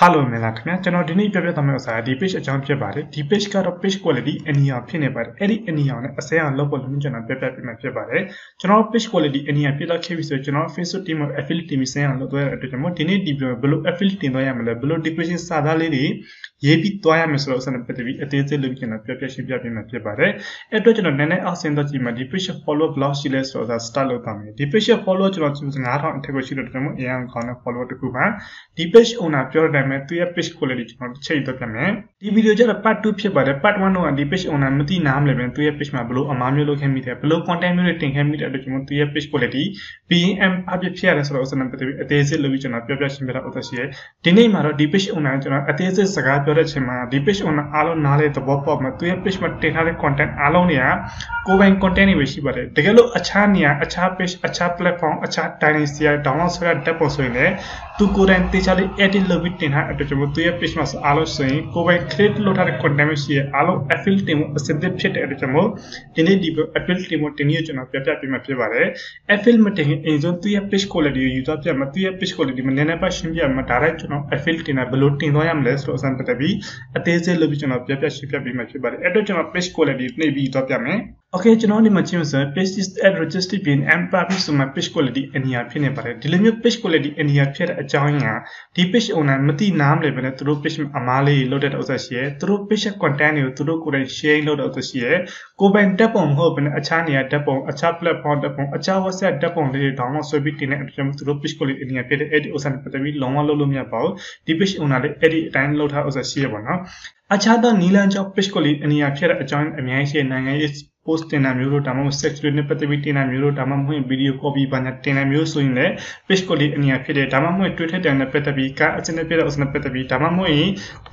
Hello မင်္ဂလာခင်ဗျာကျွန်တော်ဒီနေ့ပြပြသွားမယ့်ဥစ္စာဒီ page အကြောင်းဖြစ်ပါတယ်ဒီ page ကတော့ page quality အနီရောင်ဖြစ်နေပါတယ်အဲ့ဒီအနီရောင်နဲ့အစဲအောင်လုပ်ဖို့လည်းကျွန်တော်ပြပြပြမှာဖြစ်ပါတယ်ကျွန်တော် page quality အနီရောင်ပြတော့ခဲ့ပြီဆိုကျွန်တော် Facebook team မှာ affiliate team ဆင်းအောင်လုပ်သွားတဲ့အတွက်ကျွန်တော်ဒီနေ့ဒီဘယ်လို affiliate တင်သွားရမလဲဘယ်လို decoration စာသားလေးတွေရေးပြီးသွားရမယ်ဆိုတော့ဥစ္စာနဲ့ပတ်သက်ပြီးအသေးစိတ်လုပ်ကျွန်တော်ပြပြရှင်းပြပေးမှာဖြစ်ပါတယ်အဲ့အတွက်ကျွန်တော်နည်းနည်းအောက်ဆင်းတော့ကြည့်မှာဒီ page follow blog ရှိလဲဆိုတော့ start လုပ်ပါမယ်ဒီ page follow ကျွန်တော်9000အထက်ကိုရှိတော့ကျွန်တော်အရင်ကောင်းတဲ့ follow တခုပါဒီ page owner ပြောတဲ့အတိုင်းပဲသူရဲ့ page quality ကျွန်တော်တစ်ချိန်တော့ပြမယ်ဒီဗီဒီယိုကျတော့ part 2ဖြစ်ပါတယ် part 1တော့ဒီ page owner မသိနားမလဲပဲသူရဲ့ page မှာဘယ်လိုအမှားမျိုးလုပ်ခဲ့မိတယ်ဘယ်လို content မျိုးတွေတင်ခဲ့မိတဲ့အတွက်ကျွန်တော်သူရဲ့ page quality BM အပြည့်ဖြစ်ရတယ်ဆိုတော့ဥစ္စာနဲ့ပတ်သက်ပြီးအသေးစိတ်လုပ်ပြီးကျွန်တော်ပြပြရှင်းပြတာဥစ္စာရှိတယ်ဒီနေ့မှာတော့ဒီ page owner ကျွန်တော်အသေးစိတ်စကားပြောတဲ့အချိန်မှာဒီ page owner အားလုံးနားလေသဘောပေါက်မှာသူရဲ့ page မှာတင်ထားတဲ့ content အားလုံးတွေကကိုယ်ပိုင် content တွေပဲရှိပါတယ်တကယ်လို့အခြားနေရာအခြား page အခြား platform အခြား dynasty download ဆိုတဲ့ tab ပေါ်ဆိုရင်လည်းသူကိုယ်တိုင်တေချာလေး edit လုပ်ပြီးတင်ထားတဲ့အတွက်ကျွန်တော်သူရဲ့ page မှာဆိုအားလုံးဆိုရင်ကိုယ်ပိုင် create လုပ်ထားတဲ့ content ရှိရအားလုံး affiliate တင်ဖို့အဆင်သင့်ဖြစ်တဲ့အတွက်ကျွန်တော်ဒီနေ့ဒီ affiliate တင်ဖို့တင်ရကျွန်တော်ပြပြပေးမှာဖြစ်ပါတယ် affiliate မတင်ရင်အရင်ဆုံးသူရဲ့ page quality ကိုယူသွားပြမှာသူရဲ့ page quality မနည်းနည်းပါရှင်းပြမှာဒါရိုက်ကျွန်တော် affiliate တင်တာဘယ်လိုတင်သွားရမလဲဆိုတော့အစမ်းပတ်သက်ပြီးအသေးစိတ်လုပ်ပြီးကျွန်တော်ပြပြရှင်းပြပေးမှာဖြစ်ပါတယ်အဲ့တော့ကျွန်တော် page quality နှိပ်ပြီးသွားပြမယ်Okay ကျွန်တော်ဒီမှာကြည့်လို့ဆိုရင် page is at register bin unpublished ဆိုမှ page quality အနီးဖြစ်နေပါတယ်ဒီလိုမျိုး page quality အနီးဖြစ်တဲ့အကြောင်းရင်းကဒီ page owner မသိနားမလဲပဲနဲ့သူတို့ page အမားလေးလုပ်တဲ့ဥစ္စာရှိရဲသူတို့ page content တွေကိုသူတို့ကိုယ်တိုင် share လုပ်တဲ့ဥစ္စာရှိရဲကိုယ်ပိုင်တက်ပုံမဟုတ်ဘဲနဲ့အခြားနေရာတက်ပုံအခြား platform တက်ပုံအခြား WhatsApp တက်ပုံလေးတွေ download ဆွဲပြီးတင်တဲ့အကြောင်းသူတို့ page quality အနီးဖြစ်တဲ့အဲ့ဒီဥစ္စာနဲ့ပတ်သက်ပြီးလုံးဝလုပ်လို့မရပါဘူးဒီ page owner လေးအဲ့ဒီအတိုင်းလုပ်ထားဥစ္စာရှိရပါတော့အခြားသောနီလန်ကြောင့် page quality အနီးဖြစ်တဲ့အကြောင်းအများကြီးရှိနိုင်ငံရေးpost တင်တာမျိုးတို့ဒါမှမဟုတ် sexual နဲ့ပတ်သက်ပြီးတင်တာမျိုးတို့ဒါမှမဟုတ် video copy ဘာညာတင်တာမျိုးဆိုရင်လည်း page quality အနီးဖြစ်တယ်ဒါမှမဟုတ် Twitter တင်တဲ့ပတ်သက်ပြီးကအစနစ်ပြတဲ့အစနစ်ပတ်သက်ပြီးဒါမှမဟုတ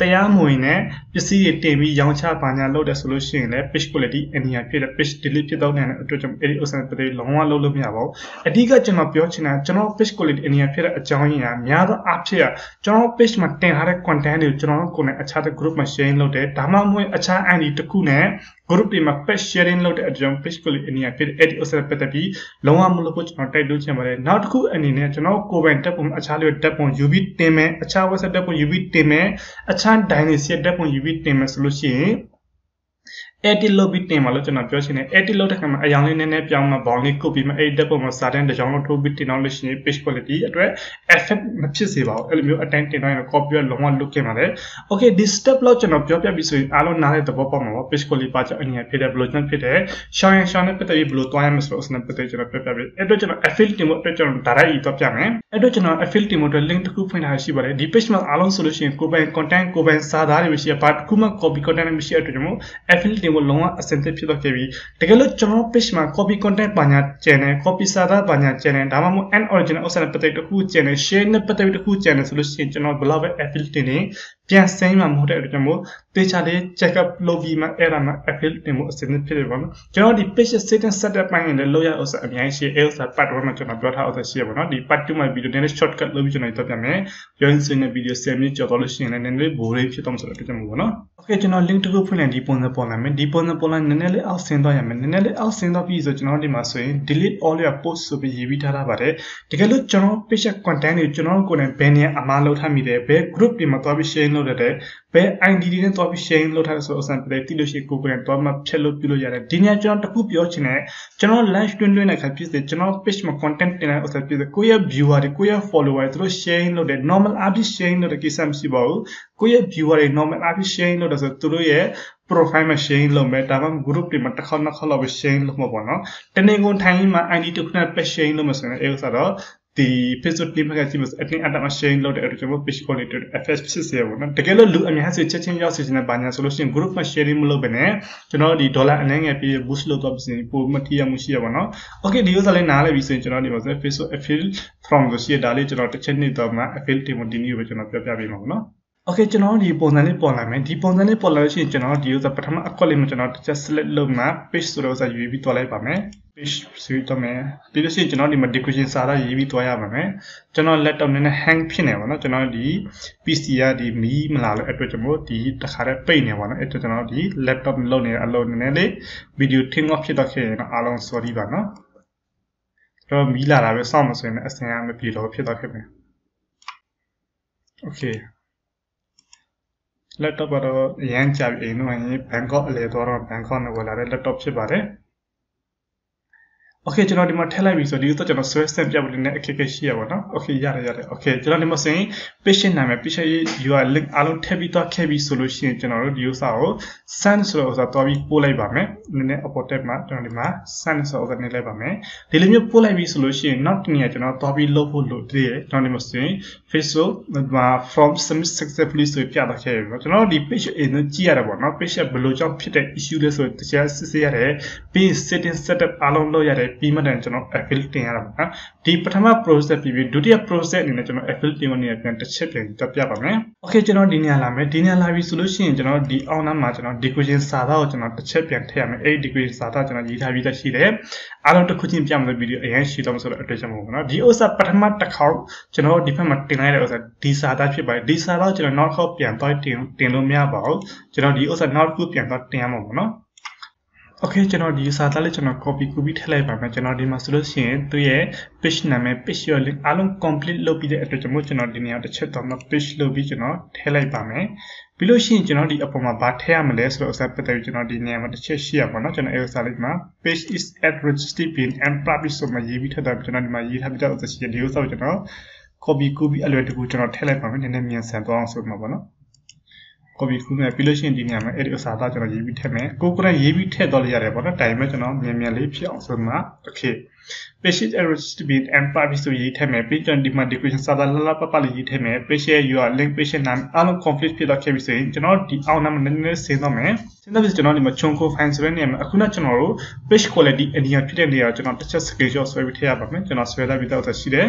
်တရားမဝင်နဲ့ပစ္စည်းတွေတင်ပြီးရောင်းချဘာညာလုပ်တယ်ဆိုလို့ရှိရင်လည်း page quality အနီးဖြစ်တဲ့ page delete ဖြစ်တော့တဲ့အတွက်ကြောင့်အဲ့ဒီဥစ္စာပတ်သက်ပြီးလုံးဝလုပ်လို့မရပါဘူးအဓိကကျွန်တော်ပြောချင်တာကျွန်တော် page quality အနီးဖြစ်တဲ့အကြောင်းရင်းကများသောအားဖြင့်ကျွန်တော် page မှာတင်ထားတဲ့ content တွေကိုကျွန်တော်ကိုယ်နဲ့အခြားတဲ့ group မှာ share လုပ်တယ်ဒါမှမဟုတ်အခြား ID တစ်ခုနဲ့ group တွေမှာ page sharing လုပ်တဲ့အကြောင်း page quality အနီးဖြစ်တဲ့အဲ့ဒီဥစ္စာပတ်သက်ပြီးလုံးဝမလုပ်ဖို့ကျွန်တော်တိုက်တွန်းချင်ပါတယ်နောက်တစ်ခုအနေနဲ့ကျွန်တော်ကိုယ်ပိုင်တက်ပုံအခြားလေးတက်ပုံယူပြီးတင်မယ်အခြား website တက်ပုံယူပြီးတင်မယ်အခြား dynasty တက်ပုံယူပြီးတင်မယ်ဆိုလို့ရှိရင်edit လုပ်ပြီးတင်ပါလို့ကျွန်တော်ပြောချင်တယ် edit လုပ်တဲ့ခါမှာအယောင်လေးနည်းနည်းပြောင်းမှာဘောင်းလေးကုတ်ပြီးမှအဲ့ဒီတက်ပုံမှာစာတန်းတစ်ကြောင်လောက်ထိုးပြီးတင်အောင်လို့ရှိရင် page quality အတွက် effect မဖြစ်စေပါဘူးအဲ့လိုမျိုးအတိုင်းတင်တိုင်းတော့ copy လုံးဝလုပ်ခဲ့ပါတယ် okay ဒီ step လောက်ကျွန်တော်ပြောပြပြီးဆိုရင်အားလုံးနားလည်သဘောပေါက်မှာပါ page quality ပါချအနည်းဖြစ်တဲ့ blo ကျွန်တော်ဖြစ်တဲ့ရှောင်းနဲ့ပတ်သက်ပြီးဘယ်လိုတွားရမလဲဆိုတော့စနစ်ပတ်သက်ကျွန်တော်ပြပြပေးအဲ့တော့ကျွန်တော် affiliate တင်ဖို့အတွက်ကျွန်တော် direct ရေးတော့ပြမယ်အဲ့တော့ကျွန်တော် affiliate တင်ဖို့အတွက် link တစ်ခုဖွင့်ထားရှိပါတယ်ဒီ page မှာအားလုံးဆိုလို့ရှိရင်ကိုယ်ပိုင် content ကိုယ်ပိုင်စာသားတွေပဲရှိရပါတစ်ခုမှ copy content မရှိတဲ့အတွက်ကျွန်တော် affiliate တင်ဖို့လုံးဝအဆင်သင့်ဖြစ်တော့ခဲ့ပြီတကယ်လို့ကျွန်တော် page မှာ copy content ဘာညာ channel copy စာသားဘာညာ channel ဒါမှမဟုတ် an original ဥစ္စာနဲ့ပတ်သက်တစ်ခု channel share နဲ့ပတ်သက်တစ်ခု channel ဆိုလို့ရှိရင်ကျွန်တော်ဘယ်လောက်ပဲ affiliate တင်နေပြန်စိမ်းမှာမဟုတ်တဲ့အတွက်ကျွန်တော်တေချာလေး check up လုပ်ပြီးမှအဲ့ဒါမှ affiliate တင်ဖို့အဆင်သင့်ဖြစ်တယ်ပေါ့နော်ကျွန်တော်ဒီ page setting setup ပိုင်းနဲ့လုပ်ရဥစ္စာအများကြီးရှိအဲ့ဥစ္စာ part 1မှာကျွန်တော်ပြောထားဥစ္စာရှိရပါတော့ဒီ part 2မှာ video နည်းနည်း shortcut လုပ်ပြီးကျွန်တော်တော့ပြမယ်ပြောရင်စနေ video 10 minutes ကျော်တော့လို့ရှိရင်လည်းနည်းနည်းလေး boring ဖြစ်တော့မှာဆိုတော့ကျွန်တော်ပေါ့နော် okay ကျွန်တော် link တစ်ခုဖွင့်လိုက်ဒီပုံစံပေါ်လာမယ်ဒီပုံစံပေါ်လာနည်းနည်းလေးအောက်ဆင်းသွားရမယ်နည်းနည်းလေးအောက်ဆင်းသွားပြီးဆိုကျွန်တော်ဒီမှာဆိုရင် delete all your posts ဆိုပြီးရေးပြီးထားတာပါတယ်တကယ်လို့ကျွန်တော် page content တွေကျွန်တော်ကိုယ်နဲ့ဘယ်နေရာအမှားလုပ်ထားမိတယ်ဘယ် group တွေမှာသွားပြီး share လုပ်ရတယ်ဘယ် ID တွေနဲ့သွားပြီး share လုပ်ထားတယ်ဆိုတော့အစံပြတယ်တိလို့ရှိရင်ကိုယ်နဲ့သွားမှဖြတ်လို့ပြုလို့ရတယ်ဒီညကျွန်တော်တခုပြောချင်တယ်ကျွန်တော် live တွင်းတဲ့ခါဖြစ်စေကျွန်တော် page မှာ content တင်တဲ့ဥစ္စာဖြစ်စေကိုယ့်ရဲ့ viewer တွေကိုယ့်ရဲ့ follower တွေသူတို့ share လုပ်တယ် normal update share လုပ်တဲ့ကိစ္စမရှိပါဘူးကိုယ့်ရဲ့ viewer တွေ normal update share လုပ်တယ်ဆိုသူတို့ရဲ့ profile မှာ share လုပ်မယ်ဒါမှမဟုတ် group တွေမှာတစ်ခါနှစ်ခါလောက်ပဲ share လုပ်မှာပေါ့နော်တနေ့ကုန်ထိုင်းမှာ ID တစ်ခုနဲ့ page share လုပ်မှာဆိုရင်အဲ့ဥစ္စာတော့ဒီ Facebook team ကကြည့်လို့အတင်းအဓမ္မ share လုပ်တဲ့အတွက်ကျွန်တော် page quality effect ဖြစ်စေပါတော့တကယ်လို့လူအများကြီးချက်ချင်းရောက်စီစဉ်ဘာညာဆိုလို့ရှိရင် group မှာ sharing မလုပ်ဘဲနဲ့ကျွန်တော်ဒီ dollar အနည်းငယ်ပြီး boost လုပ်တော့ပြီးပိုမထီရမှုရှိရပါတော့ okay ဒီဥစ္စာလေးနားလည်ပြီးဆိုရင်ကျွန်တော်ဒီမှာဆို Facebook affiliate from ဆိုရှိဒါလေးကျွန်တော်တစ်ချက်နေတော့မှ affiliate တင်ဖို့ဒီနေ့ပဲကျွန်တော်ပြပြပေးမှာပေါ့နော် okay ကျွန်တော်ဒီပုံစံလေးပေါ်လာမယ်ဒီပုံစံလေးပေါ်လာလို့ရှိရင်ကျွန်တော်ဒီဥစ္စာပထမအကွက်လေးမှာကျွန်တော်တစ်ချက် select လုပ်မှ page ဆိုတော့ဥစ္စာယူပြီးတွားလိုက်ပါမယ် page ဆိုတော့မယ်ဒီလိုရှိရင်ကျွန်တော်ဒီမှာ decoration စာသားရေးပြီးတွားရပါမယ်ကျွန်တော် laptop နဲ့ hang ဖြစ်နေပါတော့ကျွန်တော်ဒီ PC ကဒီမီးမလာလို့အဲ့အတွက်ကျွန်တော်ဒီတစ်ခါတည်းပိတ်နေပါတော့အဲ့အတွက်ကျွန်တော်ဒီ laptop လုံးနေအလုံးနည်းနည်းလေး video turn off ဖြစ်တော့ခဲ့ရင်အားလုံး sorry ပါနော်တော့မီးလာတာပဲစောင့်မဆိုရင်အစင်ရမပြေတော့ဖြစ်တော့ခဲ့မယ် okay laptop ကတော့အရန်ကြာပြီနော်ဘန်ကောက်အလဲသွားတော့ဘန်ကောက်နဲ့ဝယ်လာတဲ့ laptop ဖြစ်ပါတယ် Okay ကျွန်တော်ဒီမှာထည့်လိုက်ပြီဆိုဒီတော့ကျွန်တော်ဆွဲဆက်ပြဖို့လည်းအခက်အခဲရှိရပါတော့ Okay ရတယ် Okay ကျွန်တော်ဒီမှာဆိုရင် patient နာမည် patient URL link အားလုံးထည့်ပြီးသွားခဲ့ပြီဆိုလို့ရှိရင်ကျွန်တော်တို့ဒီဥစ္စာကို send ဆိုတော့ဥစ္စာတွားပြီးပို့လိုက်ပါမယ်နည်းနည်း upload တက်မှာကျွန်တော်ဒီမှာ send ဆိုတော့ဥစ္စာနေလိုက်ပါမယ်ဒီလိုမျိုးပို့လိုက်ပြီဆိုလို့ရှိရင်နောက်တစ်နေ့ကျွန်တော်တွားပြီးလုပ်ဖို့လိုသေးတယ်ကျွန်တော်ဒီမှာဆိုရင် Facebook မှာ from submit successfully ဆိုပြတာခဲ့ပြီကျွန်တော်ဒီ page အရင်ကြည့်ရတာပေါ့နော် page ဘယ်လိုကြောင့်ဖြစ်တဲ့ issue လဲဆိုတရားစစ်ဆေးရတယ်ပြီး setting setup အားလုံးလုပ်ရတယ်ပြီးမှကျွန်တော် affiliate တင်ရတာပေါ့နော်ဒီပထမ process ပြီးပြီးဒုတိယ process အနေနဲ့ကျွန်တော် affiliate တင်နေပြန်တစ်ချက်ပြန်ပြပါမယ် Okay ကျွန်တော်ဒီနေရာလာမယ်ဒီနေရာလာပြီဆိုလို့ရှိရင်ကျွန်တော်ဒီအောက်နားမှာကျွန်တော် decoration စာသားကိုကျွန်တော်တစ်ချက်ပြန်ထည့်ရမယ်အဲ့ဒီ decoration စာသားကျွန်တော်ရေးထားပြီးသားရှိတယ်အားလုံးတစ်ခုချင်းပြမလို့ဗီဒီယိုအရင်ရှိတော့ဆိုတော့အတွက်ချက်မဟုတ်ဘူးเนาะဒီဥစ္စာပထမတစ်ခေါက်ကျွန်တော်ဒီဘက်မှာတင်လိုက်တဲ့ဥစ္စာဒီစာသားဖြစ်ပါတယ်ဒီစာသားကျွန်တော်နောက်တစ်ခေါက်ပြန်သွားတင်လို့မရပါဘူးကျွန်တော်ဒီဥစ္စာနောက်တစ်ခုပြန်သွားတင်ရမှာပေါ့เนาะOkay ကျွန်တော်ဒီစာသားလေးကျွန်တော် copy ထည့်လိုက်ပါမယ်ကျွန်တော်ဒီမှာဆိုလို့ရှိရင်သူရဲ့ page နာမည် page link အားလုံး complete လုပ်ပြီးတဲ့အတွက်ကျွန်တော်ဒီနေရာတစ်ချက်တော့ page လုပ်ပြီးကျွန်တော်ထည့်လိုက်ပါမယ်ပြီးလို့ရှိရင်ကျွန်တော်ဒီအပေါ်မှာဗာထည့်ရမလဲဆိုတော့အစပတ်တယ်ကျွန်တော်ဒီနေရာမှာတစ်ချက်ရှိရပါတော့ကျွန်တော်အဲ့စာလေးမှာ page is at registered pin and publish ဆိုမှရေးပြီးထည့်တာကျွန်တော်ဒီမှာရေးထားပြီးတော့ရှိတယ်ဒီဥစ္စာကိုကျွန်တော် copy အလွယ်တကူကျွန်တော်ထည့်လိုက်ပါမယ်နည်းနည်းမြန်ဆန်သွားအောင်ဆိုမှာပေါ့နော်copy ခုနဲ့ပြီးလို့ရှိရင်ဒီနေရာမှာအဲ့ဒီဥစ္စာသားကျွန်တော်ရေးပြီးထည့်မယ်ကိုယ်ရေးပြီးထည့်တော့လို့ရတယ်ပေါ့နော်တိုင်မဲ့ကျွန်တော်မြန်လေးဖြစ်အောင်ဆိုမှာ okay page error to be and publish ဆိုရေးထည့်မယ်ပြီးကျွန်တော်ဒီမှာ decoration စာသားလပလေးရေးထည့်မယ် page URL link page နာမည်အားလုံး complete ဖြစ်တော့ခဲ့ပြီဆိုရင်ကျွန်တော်ဒီအောက်နားမှာနည်းနည်းဆင်းတော့မယ်ဆင်းတော့ကျွန်တော်ဒီမှာ chunko file ဆိုတဲ့နေရာမှာအခုနကျွန်တော်တို့ page quality အနည်းဖြစ်တဲ့နေရာကျွန်တော်တစ်ချက် screenshot ဆွဲပြီးထည့်ရပါမယ်ကျွန်တော်ဆွဲလိုက်ပြီးတော့ရှိတယ်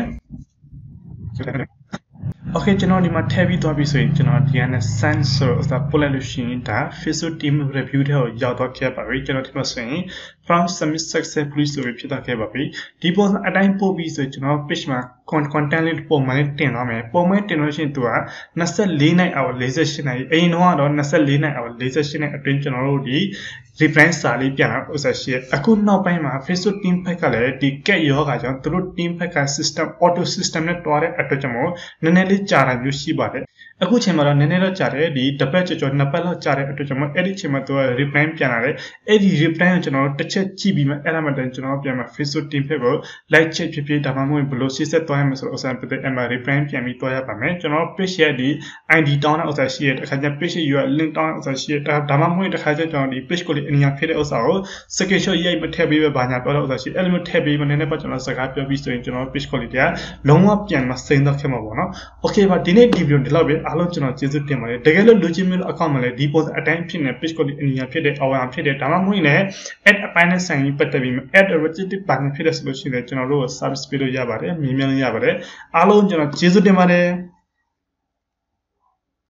Okay ကျွန်တော်ဒီမှာထည့်ပြီးသွားပြီဆိုရင်ကျွန်တော်ဒီကနေ send ဆိုတော့ပို့လိုက်လို့ရှိရင်ဒါ Facebook team review ထဲကိုရောက်တော့ခဲ့ပါပြီကျွန်တော်ဒီမှာဆိုရင် from submit successfully ဆိုပြီးဖြစ်တော့ခဲ့ပါပြီဒီပုံစံအတိုင်းပို့ပြီးဆိုရင်ကျွန်တော် page မှာ content လေးပုံမှန်လေးတင်သွားမယ်ပုံမှန်တင်လို့ရှိရင်သူက24နိုင်အောင်48နိုင်အရင်တော့24နိုင်အောင်48နိုင်အတွင်းကျွန်တော်တို့ဒီ reply စာလေးပြန်လာဥစ္စာရှိရအခုနောက်ပိုင်းမှာ Facebook team ဘက်ကလည်းဒီ get ရောဂါကြောင့်သူတို့ team ဘက်က system auto system နဲ့တွားတဲ့အတွက်ကြောင့်နည်းနည်းလေးကြာတာမျိုးရှိပါတယ်အခုချိန်မှာတော့နည်းနည်းတော့ကြာတယ်ဒီတစ်ပတ်ကျော်နှစ်ပတ်လောက်ကြာတဲ့အတွက်ကြောင့်အဲ့ဒီချိန်မှာသူက reply ပြန်လာတယ်အဲ့ဒီ reply ကိုကျွန်တော်တစ်ချက်ကြည့်ပြီးမှအဲ့ဒါမှတည်းကျွန်တော်ပြန်မှာ Facebook team ဘက်ကို like ချက်ဖြစ်ဒါမှမဟုတ်ဘယ်လိုရှင်းဆက်သွားရမလဲဆိုတော့ဥစ္စာပတ်သက်အမှ reply ပြန်ပြီးတွားရပါမယ်ကျွန်တော် page ရဲ့ဒီ ID တောင်းတဲ့ဥစ္စာရှိရတဲ့အခါကျ page ရဲ့ URL link တောင်းတဲ့ဥစ္စာရှိရဒါမှမဟုတ်တစ်ခါကျကျွန်တော်ဒီ page ကိုလေးအနည်းဖြစ်တဲ့ဥစ္စာကို screenshot ရိုက်မထည့်ပေးပဲဘာညာပြောတဲ့ဥစ္စာရှိအဲ့လိုမျိုးထည့်ပေးမနည်းနည်းပါကျွန်တော်စကားပြောပြီးဆိုရင်ကျွန်တော် page ကိုလေးကလုံးဝပြန်မစိမ့်တော့ခဲ့မှာပေါ့နော် Okay ပါဒီနေ့ဒီ video ဒီလောက်ပဲအားလုံးကျွန်တော်ကျေးဇူးတင်ပါတယ်တကယ်လို့လူချင်းမျိုးအကောင့်မှာလည်းဒီ post အတိုင်းဖြစ်နေ page ကိုလေးအနည်းဖြစ်တဲ့ hour ဖြစ်တဲ့ဒါမှမဟုတ်လည်း add အပိုင်းနဲ့ဆိုင်ပြီးပတ်သက်ပြီး add registered ဘာဖြစ်တဲ့ဆိုလို့ရှိရင်ကျွန်တော်တို့ service ပေးလို့ရပါတယ်မြင်မြန်လို့ရပါတယ်အားလုံးကျွန်တော်ကျေးဇူးတင်ပါတယ်